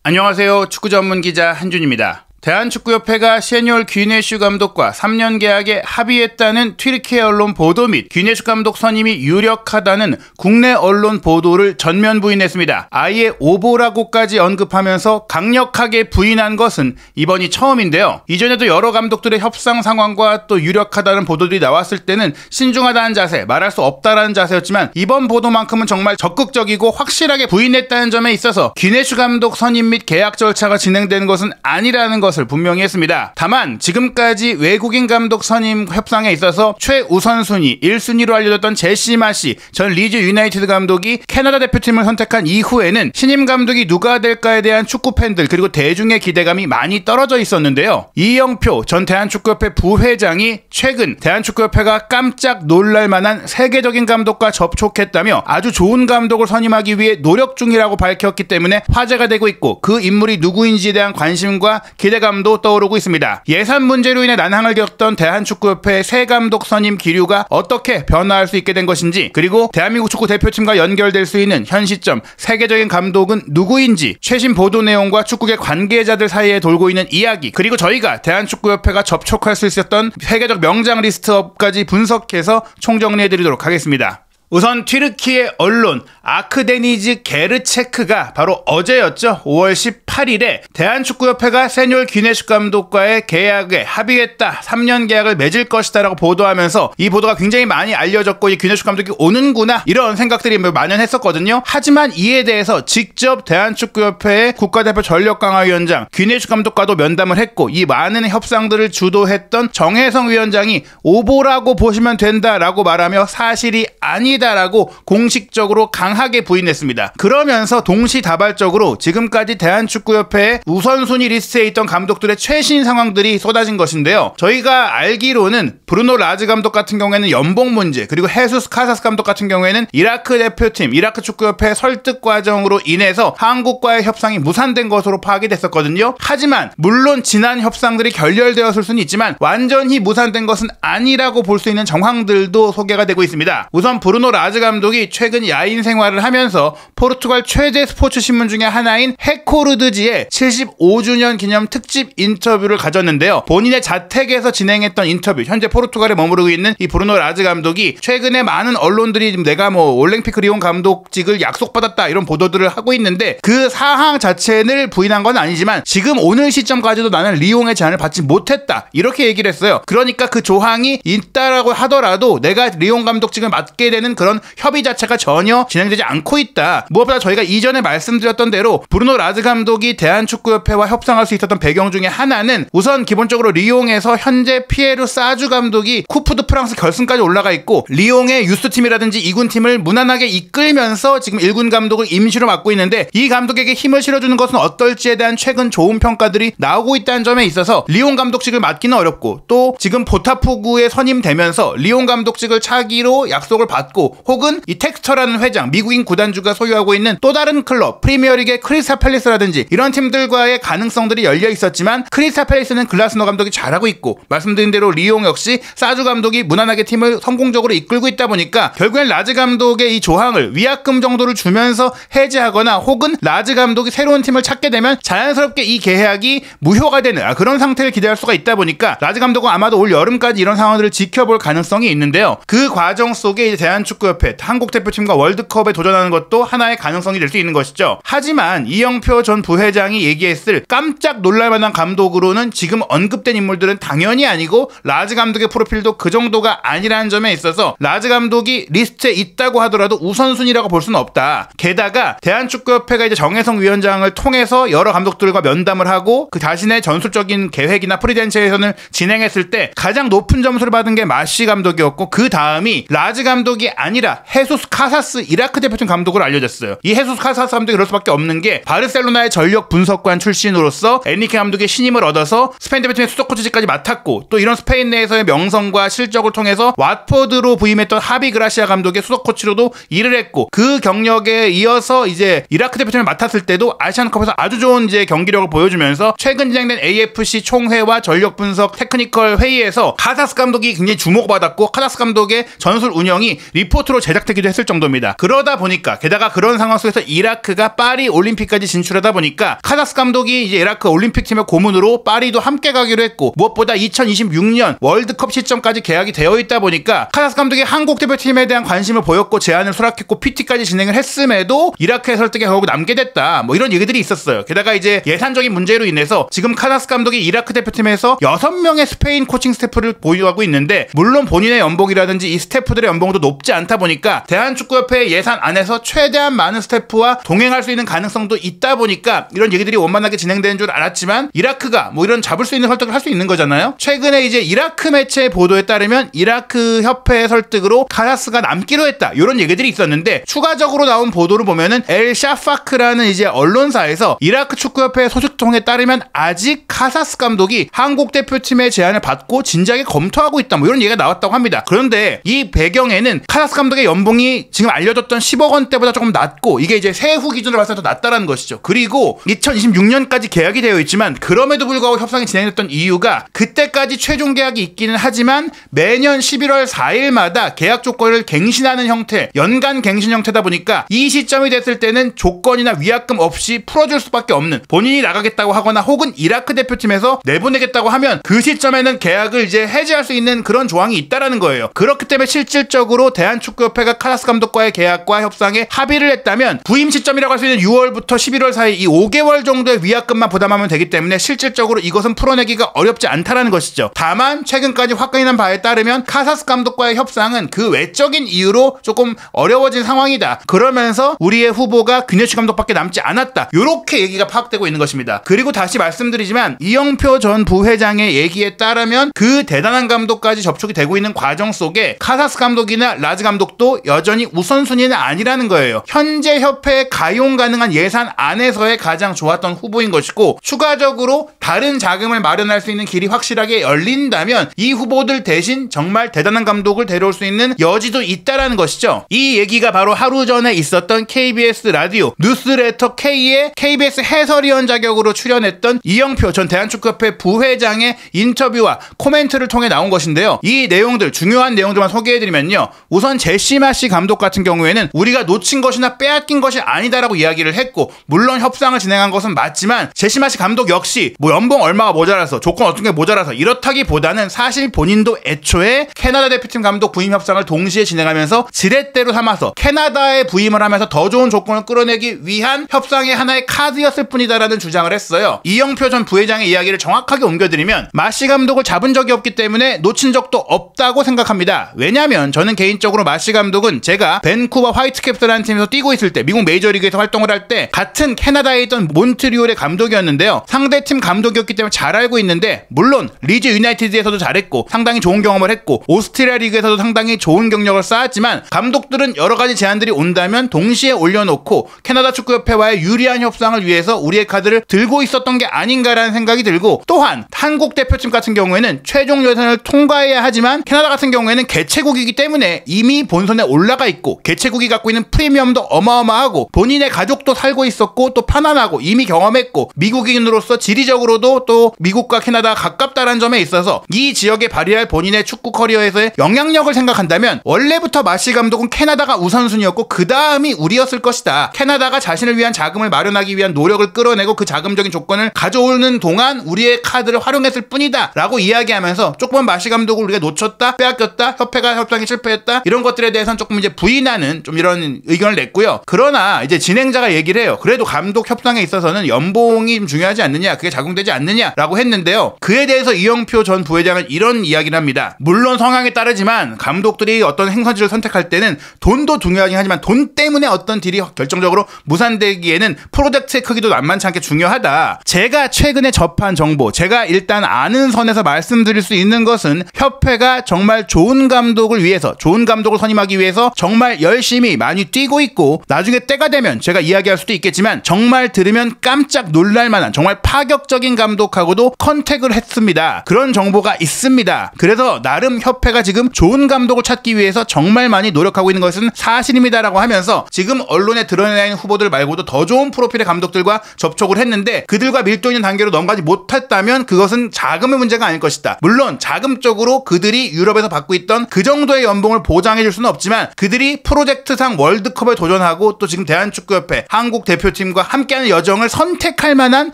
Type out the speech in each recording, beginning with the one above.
안녕하세요. 축구 전문 기자 한준입니다. 대한축구협회가 샤뉴얼 귀네슈 감독과 3년 계약에 합의했다는 튀르키예 언론 보도 및 귀네슈 감독 선임이 유력하다는 국내 언론 보도를 전면 부인했습니다. 아예 오보라고까지 언급하면서 강력하게 부인한 것은 이번이 처음인데요. 이전에도 여러 감독들의 협상 상황과 또 유력하다는 보도들이 나왔을 때는 신중하다는 자세, 말할 수 없다라는 자세였지만 이번 보도만큼은 정말 적극적이고 확실하게 부인했다는 점에 있어서 귀네슈 감독 선임 및 계약 절차가 진행되는 것은 아니라는 것을 분명히 했습니다. 다만 지금까지 외국인 감독 선임 협상에 있어서 최우선순위 1순위로 알려졌던 제시 마시 전 리즈 유나이티드 감독이 캐나다 대표팀을 선택한 이후에는 신임 감독이 누가 될까에 대한 축구 팬들 그리고 대중의 기대감이 많이 떨어져 있었는데요. 이영표 전 대한축구협회 부회장이 최근 대한축구협회가 깜짝 놀랄 만한 세계적인 감독과 접촉했다며 아주 좋은 감독을 선임하기 위해 노력 중이라고 밝혔기 때문에 화제가 되고 있고 그 인물이 누구인지에 대한 관심과 기대감도 떠오르고 있습니다. 예산 문제로 인해 난항을 겪던 대한축구협회의 새 감독 선임 기류가 어떻게 변화할 수 있게 된 것인지, 그리고 대한민국 축구 대표팀과 연결될 수 있는 현 시점 세계적인 감독은 누구인지, 최신 보도 내용과 축구계 관계자들 사이에 돌고 있는 이야기, 그리고 저희가 대한축구협회가 접촉할 수 있었던 세계적 명장 리스트업까지 분석해서 총정리해드리도록 하겠습니다. 우선 튀르키예 언론 아크데니즈 게르체크가 바로 어제였죠. 5월 18일에 대한축구협회가 샤뉴얼 귀네슈 감독과의 계약에 합의했다. 3년 계약을 맺을 것이다 라고 보도하면서 이 보도가 굉장히 많이 알려졌고 이 귀네슈 감독이 오는구나 이런 생각들이 만연했었거든요. 하지만 이에 대해서 직접 대한축구협회의 국가대표 전력강화위원장 귀네슈 감독과도 면담을 했고 이 많은 협상들을 주도했던 정혜성 위원장이 오보라고 보시면 된다라고 말하며 사실이 아니다라고 공식적으로 강하게 부인했습니다. 그러면서 동시다발적으로 지금까지 대한축구협회의 우선순위 리스트에 있던 감독들의 최신 상황들이 쏟아진 것인데요. 저희가 알기로는 브루노 라즈 감독 같은 경우에는 연봉 문제, 그리고 헤수스 카사스 감독 같은 경우에는 이라크 대표팀, 이라크 축구협회 설득 과정으로 인해서 한국과의 협상이 무산된 것으로 파악이 됐었거든요. 하지만 물론 지난 협상들이 결렬되었을 수는 있지만 완전히 무산된 것은 아니라고 볼 수 있는 정황들도 소개가 되고 있습니다. 우선 브루노 라즈 감독이 최근 야인 생활을 하면서 포르투갈 최대 스포츠 신문 중에 하나인 헤코르드지에 75주년 기념 특집 인터뷰를 가졌는데요. 본인의 자택에서 진행했던 인터뷰, 현재 포르투갈에 머무르고 있는 이 브루노 라즈 감독이 최근에 많은 언론들이 내가 올림픽 리옹 감독직을 약속받았다 이런 보도들을 하고 있는데 그 사항 자체를 부인한 건 아니지만 지금 오늘 시점까지도 나는 리옹의 제안을 받지 못했다 이렇게 얘기를 했어요. 그러니까 그 조항이 있다라고 하더라도 내가 리옹 감독직을 맡게 되는 그런 협의 자체가 전혀 진행되지 않고 있다. 무엇보다 저희가 이전에 말씀드렸던 대로 브루노 라즈 감독이 대한축구협회와 협상할 수 있었던 배경 중에 하나는 우선 기본적으로 리옹에서 현재 피에르 사주 감독이 쿠프 드 프랑스 결승까지 올라가 있고 리옹의 유스팀이라든지 2군팀을 무난하게 이끌면서 지금 1군 감독을 임시로 맡고 있는데 이 감독에게 힘을 실어주는 것은 어떨지에 대한 최근 좋은 평가들이 나오고 있다는 점에 있어서 리옹 감독직을 맡기는 어렵고 또 지금 보타포구에 선임되면서 리옹 감독직을 차기로 약속을 받고 혹은 이 텍스처라는 회장, 미국인 구단주가 소유하고 있는 또 다른 클럽, 프리미어리그의 크리스탈 팰리스라든지 이런 팀들과의 가능성들이 열려 있었지만 크리스탈 팰리스는 글라스너 감독이 잘하고 있고 말씀드린 대로 리옹 역시 사주 감독이 무난하게 팀을 성공적으로 이끌고 있다 보니까 결국엔 라즈 감독의 이 조항을 위약금 정도를 주면서 해제하거나 혹은 라즈 감독이 새로운 팀을 찾게 되면 자연스럽게 이 계약이 무효가 되는 그런 상태를 기대할 수가 있다 보니까 라즈 감독은 아마도 올 여름까지 이런 상황들을 지켜볼 가능성이 있는데요. 그 과정 속에 이제 대한축구협회, 한국 대표팀과 월드컵에 도전하는 것도 하나의 가능성이 될 수 있는 것이죠. 하지만 이영표 전 부회장이 얘기했을 깜짝 놀랄만한 감독으로는 지금 언급된 인물들은 당연히 아니고 라즈 감독의 프로필도 그 정도가 아니라는 점에 있어서 라즈 감독이 리스트에 있다고 하더라도 우선순위라고 볼 수는 없다. 게다가 대한축구협회가 이제 정혜성 위원장을 통해서 여러 감독들과 면담을 하고 그 자신의 전술적인 계획이나 프리덴체에서는 진행했을 때 가장 높은 점수를 받은 게 마시 감독이었고 그 다음이 라즈 감독이 아니라 헤수스 카사스 이라크 대표팀 감독으로 알려졌어요. 이 헤수스 카사스 감독이 그럴 수밖에 없는 게 바르셀로나의 전력 분석관 출신으로서 엔리케 감독의 신임을 얻어서 스페인 대표팀의 수석 코치직까지 맡았고 또 이런 스페인 내에서의 명성과 실적을 통해서 왓포드로 부임했던 하비 그라시아 감독의 수석 코치로도 일을 했고 그 경력에 이어서 이제 이라크 대표팀을 맡았을 때도 아시안컵에서 아주 좋은 이제 경기력을 보여주면서 최근 진행된 AFC 총회와 전력 분석 테크니컬 회의에서 카사스 감독이 굉장히 주목받았고 카사스 감독의 전술 운영이 리포 리포트로 제작되기도 했을 정도입니다. 그러다 보니까 게다가 그런 상황 속에서 이라크가 파리 올림픽까지 진출하다 보니까 카사스 감독이 이제 이라크 올림픽팀의 고문으로 파리도 함께 가기로 했고, 무엇보다 2026년 월드컵 시점까지 계약이 되어 있다 보니까 카사스 감독이 한국 대표팀에 대한 관심을 보였고 제안을 수락했고 PT까지 진행을 했음에도 이라크의 설득에 결국 남게 됐다, 뭐 이런 얘기들이 있었어요. 게다가 이제 예산적인 문제로 인해서 지금 카사스 감독이 이라크 대표팀에서 6명의 스페인 코칭 스태프를 보유하고 있는데, 물론 본인의 연봉이라든지 이 스태프들의 연봉도 높지 않다 보니까 대한축구협회의 예산 안에서 최대한 많은 스태프와 동행할 수 있는 가능성도 있다 보니까 이런 얘기들이 원만하게 진행되는 줄 알았지만, 이라크가 뭐 이런 잡을 수 있는 설득을 할 수 있는 거잖아요. 최근에 이제 이라크 매체의 보도에 따르면 이라크 협회의 설득으로 카사스가 남기로 했다, 이런 얘기들이 있었는데, 추가적으로 나온 보도를 보면은 엘 샤파크라는 이제 언론사에서 이라크 축구협회 소식통에 따르면 아직 카사스 감독이 한국 대표팀의 제안을 받고 진지하게 검토하고 있다, 뭐 이런 얘기가 나왔다고 합니다. 그런데 이 배경에는 카사스 감독의 연봉이 지금 알려졌던 10억 원대보다 조금 낮고, 이게 이제 세후 기준으로 봤을 때 더 낮다라는 것이죠. 그리고 2026년까지 계약이 되어 있지만 그럼에도 불구하고 협상이 진행됐던 이유가, 그때까지 최종 계약이 있기는 하지만 매년 11월 4일마다 계약 조건을 갱신하는 형태, 연간 갱신 형태다 보니까 이 시점이 됐을 때는 조건이나 위약금 없이 풀어줄 수밖에 없는, 본인이 나가겠다고 하거나 혹은 이라크 대표팀에서 내보내겠다고 하면 그 시점에는 계약을 이제 해지할 수 있는 그런 조항이 있다라는 거예요. 그렇기 때문에 실질적으로 대한축구협회가 카사스 감독과의 계약과 협상에 합의를 했다면 부임 시점이라고 할 수 있는 6월부터 11월 사이 이 5개월 정도의 위약금만 부담하면 되기 때문에 실질적으로 이것은 풀어내기가 어렵지 않다라는 것이죠. 다만 최근까지 확인이 난 바에 따르면 카사스 감독과의 협상은 그 외적인 이유로 조금 어려워진 상황이다, 그러면서 우리의 후보가 균예슈 감독밖에 남지 않았다, 이렇게 얘기가 파악되고 있는 것입니다. 그리고 다시 말씀드리지만 이영표 전 부회장의 얘기에 따르면 그 대단한 감독까지 접촉이 되고 있는 과정 속에 카사스 감독이나 라즈 감독도 여전히 우선순위는 아니라는 거예요. 현재 협회에 가용 가능한 예산 안에서의 가장 좋았던 후보인 것이고, 추가적으로 다른 자금을 마련할 수 있는 길이 확실하게 열린다면 이 후보들 대신 정말 대단한 감독을 데려올 수 있는 여지도 있다라는 것이죠. 이 얘기가 바로 하루 전에 있었던 KBS 라디오 뉴스레터 K의 KBS 해설위원 자격으로 출연했던 이영표 전 대한축구협회 부회장의 인터뷰와 코멘트를 통해 나온 것인데요. 이 내용들, 중요한 내용들만 소개해드리면요, 우선 제시 마시 감독 같은 경우에는 우리가 놓친 것이나 빼앗긴 것이 아니다라고 이야기를 했고, 물론 협상을 진행한 것은 맞지만 제시 마시 감독 역시 뭐 연봉 얼마가 모자라서, 조건 어떤 게 모자라서 이렇다기보다는 사실 본인도 애초에 캐나다 대표팀 감독 부임 협상을 동시에 진행하면서 지렛대로 삼아서 캐나다에 부임을 하면서 더 좋은 조건을 끌어내기 위한 협상의 하나의 카드였을 뿐이다라는 주장을 했어요. 이영표 전 부회장의 이야기를 정확하게 옮겨드리면, 마시 감독을 잡은 적이 없기 때문에 놓친 적도 없다고 생각합니다. 왜냐면 저는 개인적으로 마시 감독은 제가 밴쿠버 화이트캡스라는 팀에서 뛰고 있을 때, 미국 메이저리그에서 활동을 할 때 같은 캐나다에 있던 몬트리올의 감독이었는데요. 상대팀 감독이었기 때문에 잘 알고 있는데, 물론 리즈 유나이티드에서도 잘했고 상당히 좋은 경험을 했고 오스트리아 리그에서도 상당히 좋은 경력을 쌓았지만, 감독들은 여러 가지 제안들이 온다면 동시에 올려놓고 캐나다 축구협회와의 유리한 협상을 위해서 우리의 카드를 들고 있었던 게 아닌가라는 생각이 들고, 또한 한국 대표팀 같은 경우에는 최종 예선을 통과해야 하지만 캐나다 같은 경우에는 개최국이기 때문에 이미 본선에 올라가 있고 개최국이 갖고 있는 프리미엄도 어마어마하고 본인의 가족도 살고 있었고 또 편안하고 이미 경험했고 미국인으로서 지리적으로도 또 미국과 캐나다가 가깝다는 점에 있어서 이 지역에 발휘할 본인의 축구 커리어에서의 영향력을 생각한다면 원래부터 마시 감독은 캐나다가 우선순위였고 그 다음이 우리였을 것이다. 캐나다가 자신을 위한 자금을 마련하기 위한 노력을 끌어내고 그 자금적인 조건을 가져오는 동안 우리의 카드를 활용했을 뿐이다 라고 이야기하면서 조금 마시 감독을 우리가 놓쳤다, 빼앗겼다, 협회가 협상에 실패했다, 이런 것들에 대해서는 조금 이제 부인하는 좀 이런 의견을 냈고요. 그러나 이제 진행자가 얘기를 해요. 그래도 감독 협상에 있어서는 연봉이 좀 중요하지 않느냐, 그게 작용되지 않느냐라고 했는데요. 그에 대해서 이영표 전 부회장은 이런 이야기를 합니다. 물론 성향에 따르지만 감독들이 어떤 행선지를 선택할 때는 돈도 중요하긴 하지만 돈 때문에 어떤 딜이 결정적으로 무산되기에는 프로젝트의 크기도 만만치 않게 중요하다. 제가 최근에 접한 정보, 제가 일단 아는 선에서 말씀드릴 수 있는 것은 협회가 정말 좋은 감독을 위해서, 좋은 감독을 선임하기 위해서 정말 열심히 많이 뛰고 있고, 나중에 때가 되면 제가 이야기할 수도 있겠지만 정말 들으면 깜짝 놀랄 만한 정말 파격적인 감독하고도 컨택을 했습니다. 그런 정보가 있습니다. 그래서 나름 협회가 지금 좋은 감독을 찾기 위해서 정말 많이 노력하고 있는 것은 사실입니다라고 하면서 지금 언론에 드러내는 후보들 말고도 더 좋은 프로필의 감독들과 접촉을 했는데 그들과 밀도 있는 단계로 넘어가지 못했다면 그것은 자금의 문제가 아닐 것이다. 물론 자금적으로 그들이 유럽에서 받고 있던 그 정도의 연봉을 보장해 인정해줄 수는 없지만 그들이 프로젝트상 월드컵에 도전하고 또 지금 대한축구협회 한국 대표팀과 함께하는 여정을 선택할 만한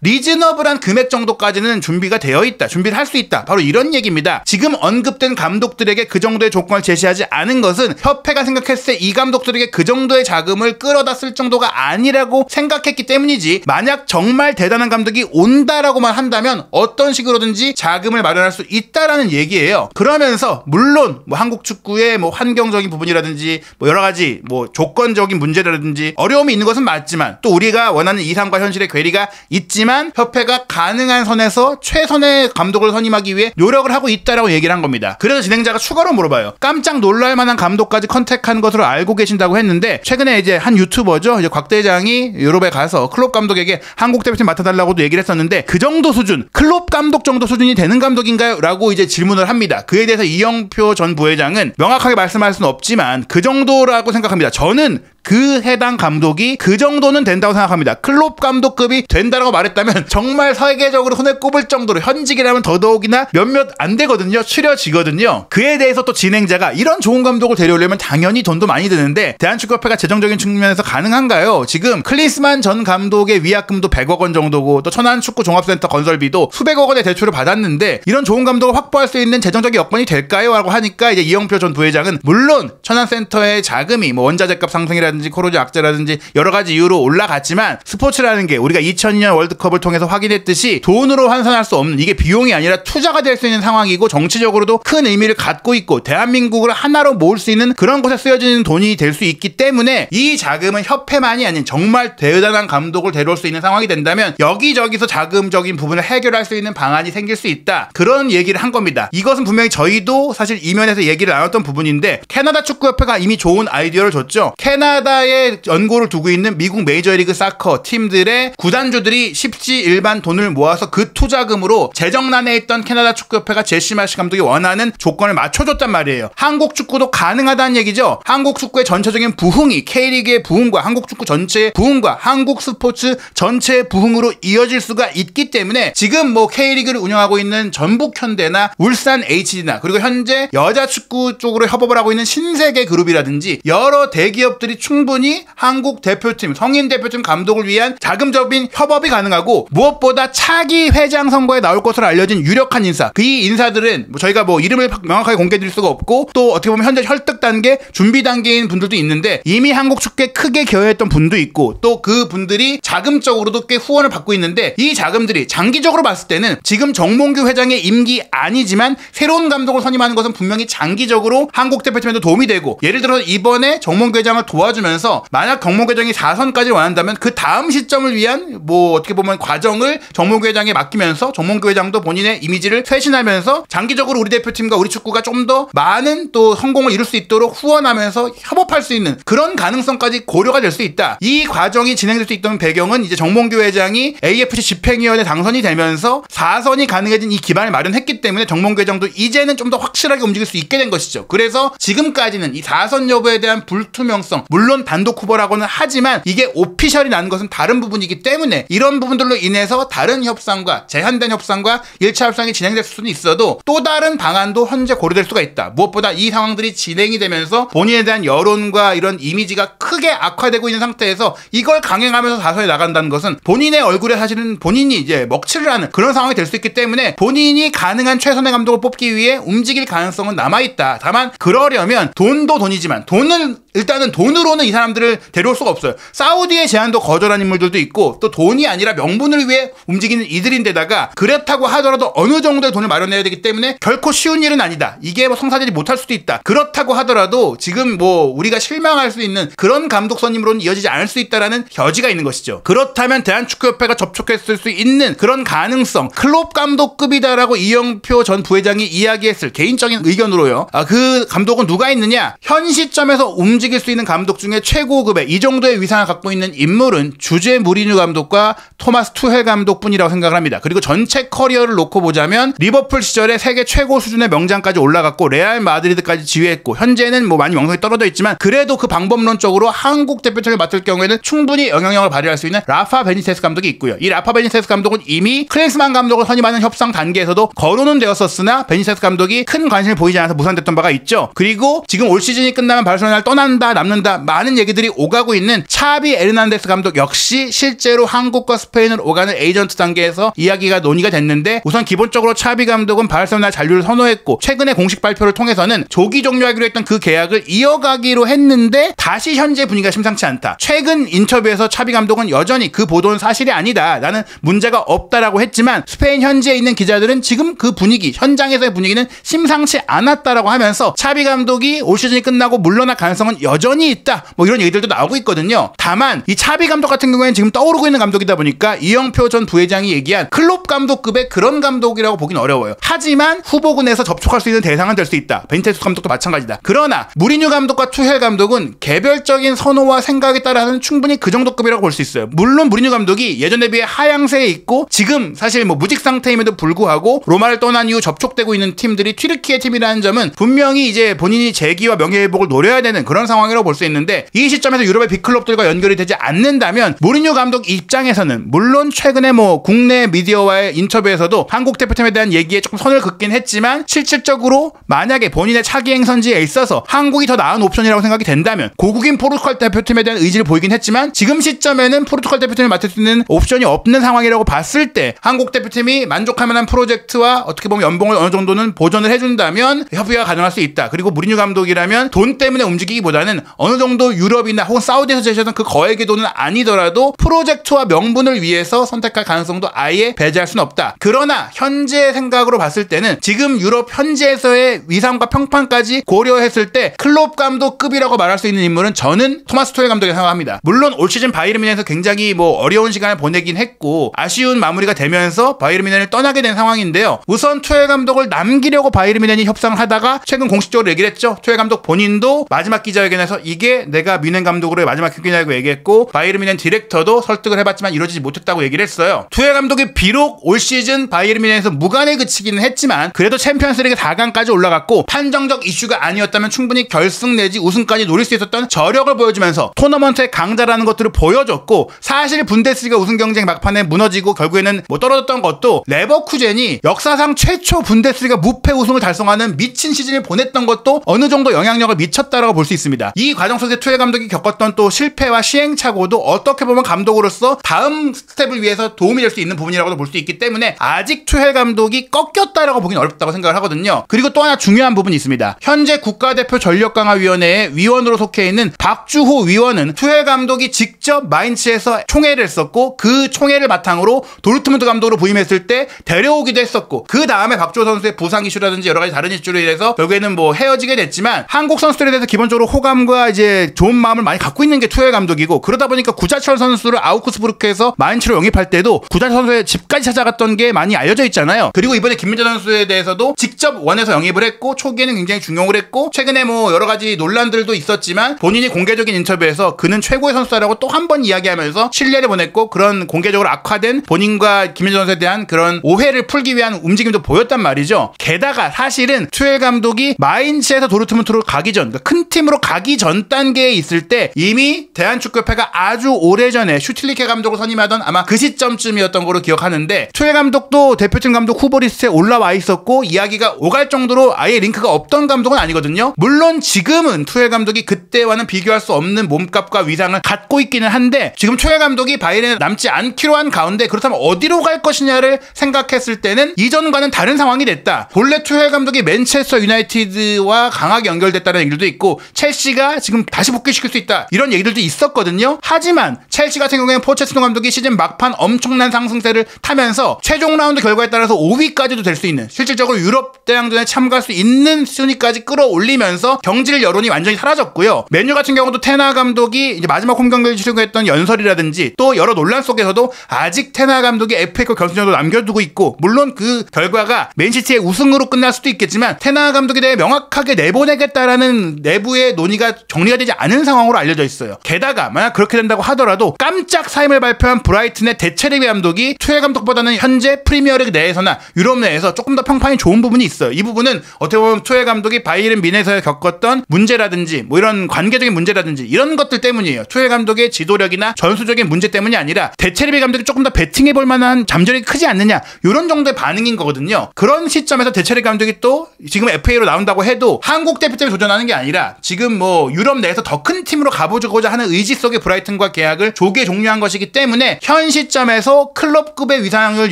리즈너블한 금액 정도까지는 준비가 되어 있다. 준비를 할 수 있다. 바로 이런 얘기입니다. 지금 언급된 감독들에게 그 정도의 조건을 제시하지 않은 것은 협회가 생각했을 때 이 감독들에게 그 정도의 자금을 끌어다 쓸 정도가 아니라고 생각했기 때문이지, 만약 정말 대단한 감독이 온다라고만 한다면 어떤 식으로든지 자금을 마련할 수 있다라는 얘기예요. 그러면서 물론 뭐 한국 축구의 뭐 환경적인 부분이라든지 뭐 여러 가지 뭐 조건적인 문제라든지 어려움이 있는 것은 맞지만, 또 우리가 원하는 이상과 현실의 괴리가 있지만 협회가 가능한 선에서 최선의 감독을 선임하기 위해 노력을 하고 있다라고 얘기를 한 겁니다. 그래서 진행자가 추가로 물어봐요. 깜짝 놀랄 만한 감독까지 컨택한 것으로 알고 계신다고 했는데, 최근에 이제 한 유튜버죠, 이제 곽 대장이 유럽에 가서 클롭 감독에게 한국 대표팀 맡아달라고도 얘기를 했었는데, 그 정도 수준, 클롭 감독 정도 수준이 되는 감독인가요? 라고 이제 질문을 합니다. 그에 대해서 이영표 전 부회장은 명확하게 말씀할 수는 없지만 그 정도라고 생각합니다. 저는 그 해당 감독이 그 정도는 된다고 생각합니다. 클롭 감독급이 된다라고 말했다면 정말 세계적으로 손에 꼽을 정도로, 현직이라면 더더욱이나 몇몇 안 되거든요. 추려지거든요. 그에 대해서 또 진행자가 이런 좋은 감독을 데려오려면 당연히 돈도 많이 드는데 대한축구협회가 재정적인 측면에서 가능한가요? 지금 클린스만 전 감독의 위약금도 100억 원 정도고 또 천안축구종합센터 건설비도 수백억 원의 대출을 받았는데 이런 좋은 감독을 확보할 수 있는 재정적인 여건이 될까요? 라고 하니까 이제 이영표 전 부회장은 물론 천안센터의 자금이 뭐 원자재값 상승이라 코로나 악재라든지 여러 가지 이유로 올라갔지만, 스포츠라는 게 우리가 2002년 월드컵을 통해서 확인했듯이 돈으로 환산할 수 없는, 이게 비용이 아니라 투자가 될 수 있는 상황이고 정치적으로도 큰 의미를 갖고 있고 대한민국을 하나로 모을 수 있는 그런 곳에 쓰여지는 돈이 될 수 있기 때문에 이 자금은 협회만이 아닌 정말 대단한 감독을 데려올 수 있는 상황이 된다면 여기저기서 자금적인 부분을 해결할 수 있는 방안이 생길 수 있다. 그런 얘기를 한 겁니다. 이것은 분명히 저희도 사실 이면에서 얘기를 나눴던 부분인데, 캐나다 축구협회가 이미 좋은 아이디어를 줬죠. 캐나다에 연고를 두고 있는 미국 메이저리그 사커 팀들의 구단주들이 십시일반 돈을 모아서 그 투자금으로 재정난에 있던 캐나다 축구협회가 제시 마시 감독이 원하는 조건을 맞춰줬단 말이에요. 한국 축구도 가능하다는 얘기죠. 한국 축구의 전체적인 부흥이 K리그의 부흥과 한국 축구 전체의 부흥과 한국 스포츠 전체의 부흥으로 이어질 수가 있기 때문에 지금 뭐 K리그를 운영하고 있는 전북현대나 울산 HD나 그리고 현재 여자 축구 쪽으로 협업을 하고 있는 신세계 그룹이라든지 여러 대기업들이 충분히 한국 대표팀, 성인 대표팀 감독을 위한 자금적인 협업이 가능하고, 무엇보다 차기 회장 선거에 나올 것으로 알려진 유력한 인사, 그 이 인사들은 뭐 저희가 뭐 이름을 명확하게 공개드릴 수가 없고 또 어떻게 보면 현재 혈득 단계, 준비 단계인 분들도 있는데 이미 한국 축구에 크게 기여했던 분도 있고 또 그 분들이 자금적으로도 꽤 후원을 받고 있는데, 이 자금들이 장기적으로 봤을 때는 지금 정몽규 회장의 임기 아니지만 새로운 감독을 선임하는 것은 분명히 장기적으로 한국 대표팀에도 도움이 되고, 예를 들어 이번에 정몽규 회장을 도와주면서 만약 정몽규 회장이 4선까지 원한다면 그 다음 시점을 위한 뭐 어떻게 보면 과정을 정몽규 회장에 맡기면서 정몽규 회장도 본인의 이미지를 쇄신하면서 장기적으로 우리 대표팀과 우리 축구가 좀 더 많은 또 성공을 이룰 수 있도록 후원하면서 협업할 수 있는 그런 가능성까지 고려가 될 수 있다. 이 과정이 진행될 수 있던 배경은 이제 정몽규 회장이 AFC 집행위원회 당선이 되면서 4선이 가능해진 이 기반을 마련했기 때문에 정몽규 회장도 이제는 좀 더 확실하게 움직일 수 있게 된 것이죠. 그래서 지금까지는 이 4선 여부에 대한 불투명성, 물론 단독 후보라고는 하지만 이게 오피셜이 나는 것은 다른 부분이기 때문에 이런 부분들로 인해서 다른 협상과 제한된 협상과 1차 협상이 진행될 수는 있어도 또 다른 방안도 현재 고려될 수가 있다. 무엇보다 이 상황들이 진행이 되면서 본인에 대한 여론과 이런 이미지가 크게 악화되고 있는 상태에서 이걸 강행하면서 4선에 나간다는 것은 본인의 얼굴에 사실은 본인이 이제 먹칠을 하는 그런 상황이 될 수 있기 때문에 본인이 가능한 최선의 감독을 뽑기 위해 움직일 가능성은 남아있다. 다만 그러려면 돈도 돈이지만 돈은 일단은 돈으로는 이 사람들을 데려올 수가 없어요. 사우디의 제안도 거절한 인물들도 있고 또 돈이 아니라 명분을 위해 움직이는 이들인데다가 그렇다고 하더라도 어느 정도의 돈을 마련해야 되기 때문에 결코 쉬운 일은 아니다. 이게 뭐 성사되지 못할 수도 있다. 그렇다고 하더라도 지금 뭐 우리가 실망할 수 있는 그런 감독 선임으로는 이어지지 않을 수 있다라는 여지가 있는 것이죠. 그렇다면 대한축구협회가 접촉했을 수 있는 그런 가능성, 클롭 감독급이다라고 이영표 전 부회장이 이야기했을 개인적인 의견으로요. 그 감독은 누가 있느냐? 현 시점에서 움직일 수 있는 감독 중에 최고급의 이 정도의 위상을 갖고 있는 인물은 주제 무리뉴 감독과 토마스 투헬 감독뿐이라고 생각을 합니다. 그리고 전체 커리어를 놓고 보자면 리버풀 시절에 세계 최고 수준의 명장까지 올라갔고 레알 마드리드까지 지휘했고 현재는 뭐 많이 명성이 떨어져 있지만 그래도 그 방법론적으로 한국 대표팀을 맡을 경우에는 충분히 영향력을 발휘할 수 있는 라파 베니테스 감독이 있고요. 이 라파 베니테스 감독은 이미 클린스만 감독을 선임하는 협상 단계에서도 거론은 되었었으나 베니테스 감독이 큰 관심을 보이지 않아서 무산됐던 바가 있죠. 그리고 지금 올 시즌이 끝나면 바르셀로나를 떠난다 남는다 많은 얘기들이 오가고 있는 차비 에르난데스 감독 역시 실제로 한국과 스페인을 오가는 에이전트 단계에서 이야기가 논의가 됐는데 우선 기본적으로 차비 감독은 바르셀로나 잔류를 선호했고 최근에 공식 발표를 통해서는 조기 종료하기로 했던 그 계약을 이어가기로 했는데 다시 현재 분위기가 심상치 않다. 최근 인터뷰에서 차비 감독은 여전히 그 보도는 사실이 아니다. 나는 문제가 없다라고 했지만 스페인 현지에 있는 기자들은 지금 그 분위기 현장에서의 분위기는 심상치 않았다라고 하면서 차비 감독이 올 시즌이 끝나고 물러날 가능성은 여전히 있다. 뭐 이런 얘기들도 나오고 있거든요. 다만 이 차비 감독 같은 경우에는 지금 떠오르고 있는 감독이다 보니까 이영표 전 부회장이 얘기한 클롭 감독급의 그런 감독이라고 보긴 어려워요. 하지만 후보군에서 접촉할 수 있는 대상은 될 수 있다. 베니테스 감독도 마찬가지다. 그러나 무리뉴 감독과 투헬 감독은 개별적인 선호와 생각에 따라서는 충분히 그 정도 급이라고 볼 수 있어요. 물론 무리뉴 감독이 예전에 비해 하향세에 있고 지금 사실 뭐 무직 상태임에도 불구하고 로마를 떠난 이후 접촉되고 있는 팀들이 튀르키예 팀이라는 점은 분명히 이제 본인이 재기와 명예회복을 노려야 되는 그런 상황이라고 볼 수 있는데 이 시점에서 유럽의 빅클럽들과 연결이 되지 않는다면 무리뉴 감독 입장에서는 물론 최근에 뭐 국내 미디어와의 인터뷰에서도 한국 대표팀에 대한 얘기에 조금 선을 긋긴 했지만 실질적으로 만약에 본인의 차기 행선지에 있어서 한국이 더 나은 옵션이라고 생각이 된다면 고국인 포르투갈 대표팀에 대한 의지를 보이긴 했지만 지금 시점에는 포르투갈 대표팀을 맡을 수 있는 옵션이 없는 상황이라고 봤을 때 한국 대표팀이 만족할 만한 프로젝트와 어떻게 보면 연봉을 어느 정도는 보전을 해준다면 협의가 가능할 수 있다. 그리고 무리뉴 감독이라면 돈 때문에 움직이기보다는 어느 정도 유럽이나 혹은 사우디에서 제시하던 그 거액의 돈은 아니더라도 프로젝트와 명분을 위해서 선택할 가능성도 아예 배제할 수는 없다. 그러나 현재 생각으로 봤을 때는 지금 유럽 현지에서의 위상과 평판까지 고려했을 때 클롭 감독급이라고 말할 수 있는 인물은 저는 토마스 투헬 감독이라고 생각합니다. 물론 올 시즌 바이에른 뮌헨에서 굉장히 뭐 어려운 시간을 보내긴 했고 아쉬운 마무리가 되면서 바이에른 뮌헨을 떠나게 된 상황인데요. 우선 투헬 감독을 남기려고 바이에른 뮌헨이 협상을 하다가 최근 공식적으로 얘기를 했죠. 투헬 감독 본인도 마지막 기자회견에서 이게 내가 뮌헨 감독으로의 마지막 경기냐고 얘기했고 바이에른 뮌헨 디렉터도 설득을 해봤지만 이루어지지 못했다고 얘기를 했어요. 투헬 감독이 비록 올 시즌 바이에른 뮌헨에서 무관에 그치기는 했지만 그래도 챔피언스리그 4강까지 올라갔고 판정적 이슈가 아니었다면 충분히 결승 내지 우승까지 노릴 수 있었던 저력을 보여주면서 토너먼트의 강자라는 것들을 보여줬고 사실 분데스리가 우승 경쟁 막판에 무너지고 결국에는 뭐 떨어졌던 것도 레버쿠젠이 역사상 최초 분데스리가 무패 우승을 달성하는 미친 시즌을 보냈던 것도 어느 정도 영향력을 미쳤다라고 볼 수 있습니다. 이 과정 속에 투헬 감독이 겪었던 또 실패와 시행착오도 어떻게 보면 감독으로서 다음 스텝을 위해서 도움이 될 수 있는 부분이라고도 볼 수 있기 때문에 아직 투헬 감독이 꺾였다라고 보긴 어렵다고 생각을 하거든요. 그리고 또 하나 중요한 부분이 있습니다. 현재 국가대표 전력강화위원회의 위원으로 속해 있는 박주호 위원은 투헬 감독이 직접 마인츠에서 총회를 했었고 그 총회를 바탕으로 도르트문트 감독으로 부임했을 때 데려오기도 했었고 그 다음에 박주호 선수의 부상 이슈라든지 여러 가지 다른 이슈로 인해서 결국에는 뭐 헤어지게 됐지만 한국 선수들에 대해서 기본적으로 호감과 이제 좋은 마음을 많이 갖고 있는 게 투헬 감독이고 그러다 보니까 구자철 선수를 아우크스부르크에서 마인츠로 영입할 때도 구자철 선수의 집까지 찾아갔던 게 많이 알려져 있잖아요. 그리고 이번에 김민재 선수에 대해서도 직접 원에서 영입을 했고 초기에는 굉장히 중용을 했고 최근에 뭐 여러 가지 논란들도 있었지만 본인이 공개적인 인터뷰에서 그는 최고의 선수다라고 또 한 번 이야기하면서 신뢰를 보냈고 그런 공개적으로 악화된 본인과 김민재 선수에 대한 그런 오해를 풀기 위한 움직임도 보였단 말이죠. 게다가 사실은 투헬 감독이 마인츠에서 도르트문트로 가기 전, 그러니까 큰 팀으로 가기 전 단계에 있을 때 이미 대한축구협회가 아주 오래전에 슈틸리케 감독을 선임하던 아마 그 시점쯤이었던 거로 기억하는데 투헬 감독도 대표팀 감독 후보 리스트에 올라와 있었고 이야기가 오갈 정도로 아예 링크가 없던 감독은 아니거든요. 물론 지금은 투헬 감독이 그때와는 비교할 수 없는 몸값과 위상을 갖고 있기는 한데 지금 투헬 감독이 바이에른에 남지 않기로 한 가운데 그렇다면 어디로 갈 것이냐를 생각했을 때는 이전과는 다른 상황이 됐다. 본래 투헬 감독이 맨체스터 유나이티드와 강하게 연결됐다는 얘기도 있고 첼시가 지금 다시 복귀시킬 수 있다 이런 얘기들도 있었거든요. 하지만 첼시 같은 경우에는 포체티노 감독이 시즌 막판 엄청난 상승세를 타면서 최종 라운드 결과에 따라서 5위까지도 될 수 있는 실질적으로 유럽 대항전에 참가할 수 있는 순위까지 끌어올리면서 경질 여론이 완전히 사라졌고요. 맨유 같은 경우도 테나 감독이 이제 마지막 홈 경기를 치르고 했던 연설이라든지 또 여러 논란 속에서도 아직 테나 감독이 FA컵 결승전도 남겨두고 있고 물론 그 결과가 맨시티의 우승으로 끝날 수도 있겠지만 테나 감독에 대해 명확하게 내보내겠다라는 내부의 논의가 정리가 되지 확정되지 않은 상황으로 알려져 있어요. 게다가 만약 그렇게 된다고 하더라도 깜짝 사임을 발표한 브라이튼의 데체르비 감독이 투엘 감독보다는 현재 프리미어리그 내에서나 유럽 내에서 조금 더 평판이 좋은 부분이 있어요. 이 부분은 어떻게 보면 투엘 감독이 바이에른 뮌헨에서 겪었던 문제라든지 뭐 이런 관계적인 문제라든지 이런 것들 때문이에요. 투엘 감독의 지도력이나 전술적인 문제 때문이 아니라 데체르비 감독이 조금 더 배팅해볼 만한 잠재력이 크지 않느냐 이런 정도의 반응인 거거든요. 그런 시점에서 데체르비 감독이 또 지금 FA로 나온다고 해도 한국 대표팀에 도전하는 게 아니라 지금 뭐 유럽 내에서 더 큰 팀으로 가보고자 하는 의지 속에 브라이튼과 계약을 조기에 종료한 것이기 때문에 현 시점에서 클럽급의 위상을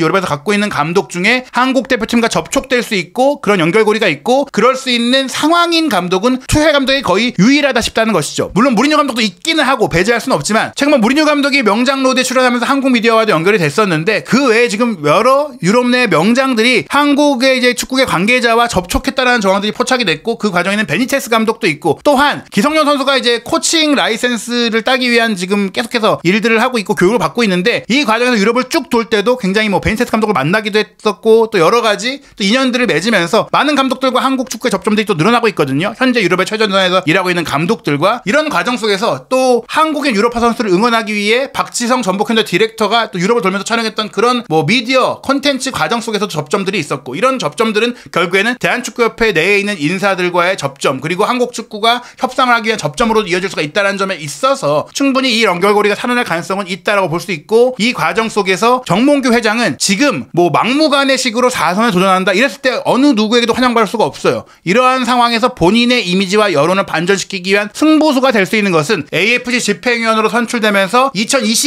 유럽에서 갖고 있는 감독 중에 한국 대표팀과 접촉될 수 있고 그런 연결고리가 있고 그럴 수 있는 상황인 감독은 투엘 감독이 거의 유일하다 싶다는 것이죠. 물론 무리뉴 감독도 있기는 하고 배제할 수는 없지만 최근 무리뉴 감독이 명장로드에 출연하면서 한국 미디어와도 연결이 됐었는데 그 외에 지금 여러 유럽 내 명장들이 한국의 이제 축구계 관계자와 접촉했다라는 정황들이 포착이 됐고 그 과정에는 베니테스 감독도 있고 또한 기성용 선수가 이제 코칭 라이센스를 따기 위한 지금 계속해서 일들을 하고 있고 교육을 받고 있는데 이 과정에서 유럽을 쭉 돌 때도 굉장히 뭐 베니테스 감독을 만나기도 했었고 또 여러 가지 또 인연들을 맺으면서 많은 감독들과 한국 축구의 접점들이 또 늘어나고 있거든요. 현재 유럽의 최전선에서 일하고 있는 감독들과 이런 과정 속에서 또 한국인 유럽파 선수를 응원하기 위해 박지성 전북현대 디렉터가 또 유럽을 돌면서 촬영했던 그런 뭐 미디어 콘텐츠 과정 속에서도 접점들이 있었고 이런 접점들은 결국에는 대한축구협회 내에 있는 인사들과의 접점 그리고 한국 축구가 협상을 하기 위한 접점으로 이어질 수가 있다는 점에 있어서 충분히 이 연결고리가 살아날 가능성은 있다라고 볼 수 있고 이 과정 속에서 정몽규 회장은 지금 뭐 막무가내 식으로 4선에 도전한다 이랬을 때 어느 누구에게도 환영받을 수가 없어요. 이러한 상황에서 본인의 이미지와 여론을 반전시키기 위한 승부수가 될 수 있는 것은 AFC 집행위원으로 선출되면서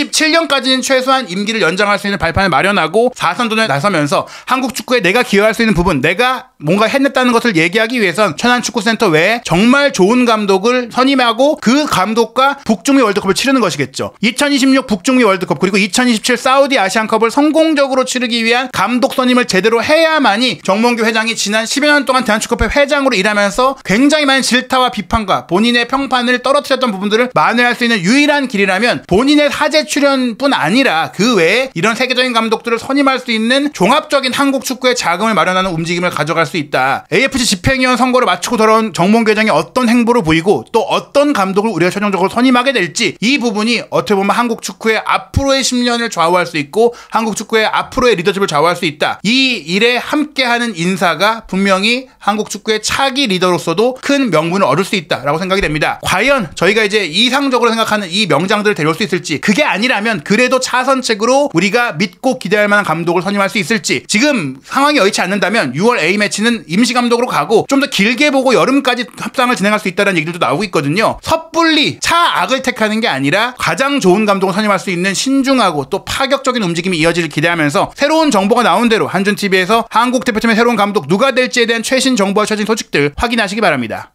2027년까지는 최소한 임기를 연장할 수 있는 발판을 마련하고 4선 도전에 나서면서 한국 축구에 내가 기여할 수 있는 부분 내가 뭔가 해냈다는 것을 얘기하기 위해선 천안축구센터 외에 정말 좋은 감독을 선임하고 그 감독과 북중미 월드컵을 치르는 것이겠죠. 2026 북중미 월드컵 그리고 2027 사우디 아시안컵을 성공적으로 치르기 위한 감독 선임을 제대로 해야만이 정몽규 회장이 지난 10여 년 동안 대한축구협회 회장으로 일하면서 굉장히 많은 질타와 비판과 본인의 평판을 떨어뜨렸던 부분들을 만회할 수 있는 유일한 길이라면 본인의 사제 출연뿐 아니라 그 외에 이런 세계적인 감독들을 선임할 수 있는 종합적인 한국 축구의 자금을 마련하는 움직임을 가져갈 수 있다. AFC 집행위원 선거를 마치고 돌아온 정몽규 회장이 어떤 행보를 보이고 또 어떤 감독을 우리가 최종적으로 선임하게 될지 이 부분이 어떻게 보면 한국 축구의 앞으로의 10년을 좌우할 수 있고 한국 축구의 앞으로의 리더십을 좌우할 수 있다. 이 일에 함께하는 인사가 분명히 한국 축구의 차기 리더로서도 큰 명분을 얻을 수 있다라고 생각이 됩니다. 과연 저희가 이제 이상적으로 생각하는 이 명장들을 데려올 수 있을지 그게 아니라면 그래도 차선책으로 우리가 믿고 기대할 만한 감독을 선임할 수 있을지 지금 상황이 여의치 않는다면 6월 A매치는 임시감독으로 가고 좀 더 길게 보고 여름까지 협상을 진행할 수 있다는 얘기들도 나오고 있거든요. 섣불리 차악을 택하는 게 아니라 가장 좋은 감독을 선임할 수 있는 신중하고 또 파격적인 움직임이 이어지길 기대하면서 새로운 정보가 나온 대로 한준TV에서 한국 대표팀의 새로운 감독 누가 될지에 대한 최신 정보와 최신 소식들 확인하시기 바랍니다.